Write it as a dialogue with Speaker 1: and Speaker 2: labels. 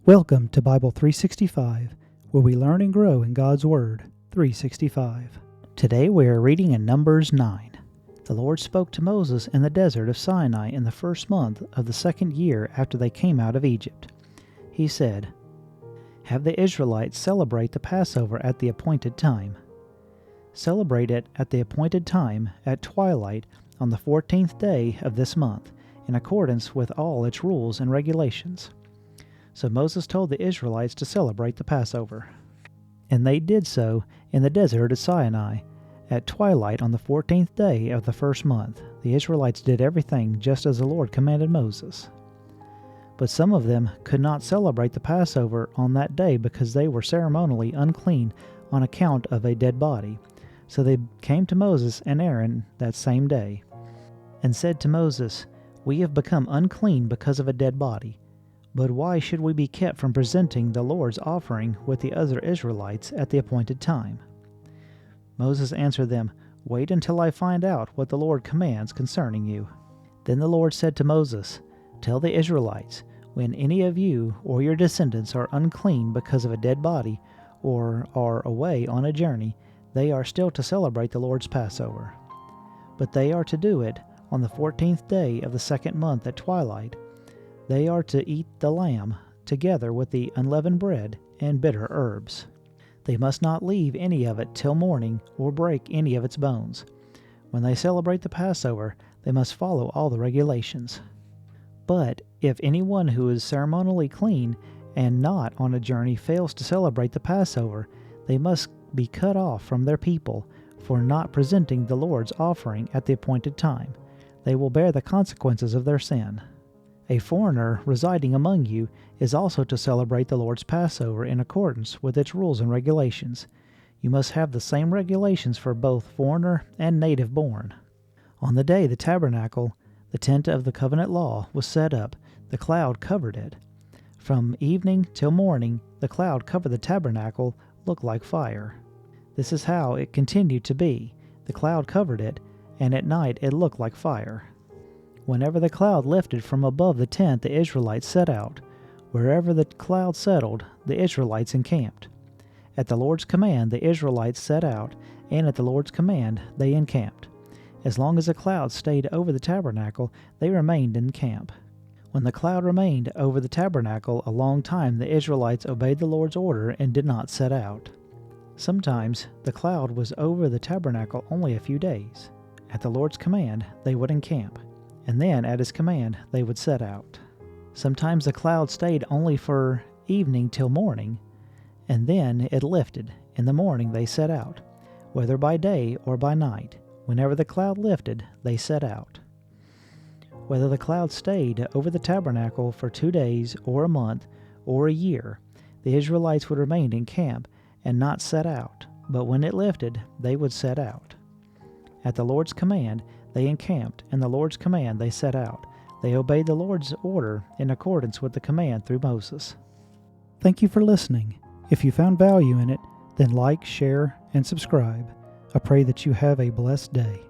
Speaker 1: Welcome to Bible 365, where we learn and grow in God's Word 365. Today we are reading in Numbers 9. The Lord spoke to Moses in the desert of Sinai in the first month of the second year after they came out of Egypt. He said, "Have the Israelites celebrate the Passover at the appointed time. Celebrate it at the appointed time at twilight on the 14th day of this month, in accordance with all its rules and regulations." So Moses told the Israelites to celebrate the Passover. And they did so in the desert of Sinai. At twilight on the 14th day of the first month, the Israelites did everything just as the Lord commanded Moses. But some of them could not celebrate the Passover on that day because they were ceremonially unclean on account of a dead body. So they came to Moses and Aaron that same day, and said to Moses, "We have become unclean because of a dead body. But why should we be kept from presenting the Lord's offering with the other Israelites at the appointed time?" Moses answered them, "Wait until I find out what the Lord commands concerning you." Then the Lord said to Moses, "Tell the Israelites, when any of you or your descendants are unclean because of a dead body, or are away on a journey, they are still to celebrate the Lord's Passover. But they are to do it on the 14th day of the second month at twilight. They are to eat the lamb, together with the unleavened bread and bitter herbs. They must not leave any of it till morning, or break any of its bones. When they celebrate the Passover, they must follow all the regulations. But if anyone who is ceremonially clean and not on a journey fails to celebrate the Passover, they must be cut off from their people for not presenting the Lord's offering at the appointed time. They will bear the consequences of their sin. A foreigner residing among you is also to celebrate the Lord's Passover in accordance with its rules and regulations. You must have the same regulations for both foreigner and native born. On the day the tabernacle, the tent of the covenant law, was set up, the cloud covered it. From evening till morning, the cloud covered the tabernacle, looked like fire. This is how it continued to be. The cloud covered it, and at night it looked like fire. Whenever the cloud lifted from above the tent, the Israelites set out. Wherever the cloud settled, the Israelites encamped. At the Lord's command, the Israelites set out, and at the Lord's command, they encamped. As long as the cloud stayed over the tabernacle, they remained in camp. When the cloud remained over the tabernacle a long time, the Israelites obeyed the Lord's order and did not set out. Sometimes the cloud was over the tabernacle only a few days. At the Lord's command, they would encamp, and then at his command they would set out. Sometimes the cloud stayed only for evening till morning, and then it lifted. In the morning they set out, whether by day or by night. Whenever the cloud lifted, they set out. Whether the cloud stayed over the tabernacle for 2 days, or a month, or a year, the Israelites would remain in camp and not set out, but when it lifted, they would set out. At the Lord's command, they encamped, and the Lord's command they set out. They obeyed the Lord's order in accordance with the command through Moses. Thank you for listening. If you found value in it, then like, share, and subscribe. I pray that you have a blessed day.